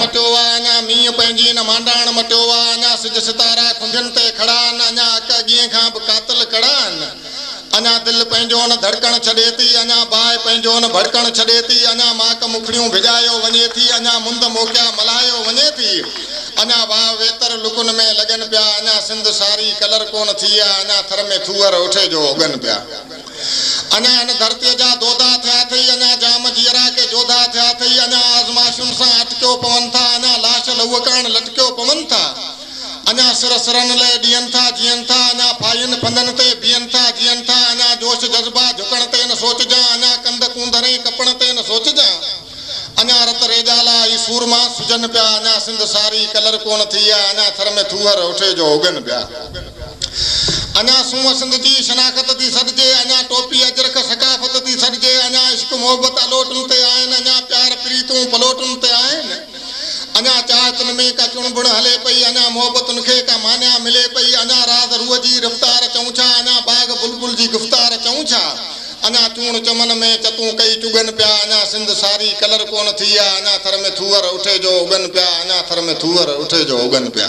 मटियो आहे अञा मींहुं पंहिंजी न मांडाण मटियो आहे अञा सिज सितारा खुंभियुनि ते खड़ा आहिनि अञा अक अॻीअ खां बि कातिल खड़ा आहिनि अञा दिलि पंहिंजो न धड़कण छॾे थी अञा बाहि पंहिंजो न भड़कण छॾे थी अञा माक मुखड़ियूं भिॼायो वञे थी अञा मुंद मोकिया मल्हायो वञे थी अञा वाह वेतर लुकुन में लॻनि पिया अञा सिंध सारी कलर कोन थी आहे अञा थर में थूअर उठे जो उगनि पिया अञा हिन धरतीअ जा दोधा थिया अथई अञा जाम जीअरा के जोधा थिया अथई अञा आज़माइशुनि सां अटकियो पवनि था अञा लाश लहूकान लटकियो पवनि था अञा सिर सिरनि लाइ ॾियनि था जीअनि था अञा फायुनि फंदनि ते बीहनि था जीअनि था अञा जोश जज़्बा झुकण ते न सोचजां अञा कंद कूंदरे कपण ते न सोचजां अञा रत रेजाला ई सूरमा सुजनि पिया अञा सिंध सारी कलर कोन थी आहे अञा थर में थूअर उठे जो उगनि पिया अञा सूंह सिंध जी शनाख़त थी सॾिजे अञा टोपी अजरक सकाफ़त थी सॾिजे अञा इश्क मोहबत अलोटुनि ते आहिनि अञा प्यार प्रीतूं पलोटुनि ते आहिनि अञा चाहतुनि में का चुणबुण हले पई अञा मोहबतुनि खे का मान्या मिले पई अञा राज़ रूह जी रफ़्तार चऊं छा अञा बाग बुलबुल जी गुफ़्तार चऊं छा अञा चूण चमन में चतूं कई चुगनि पिया अञा सिंध सारी कलर कोन थी आहे अञा थर में थूअर उठे जो उगनि पिया अञा थर में थूअर उठे जो उगनि पिया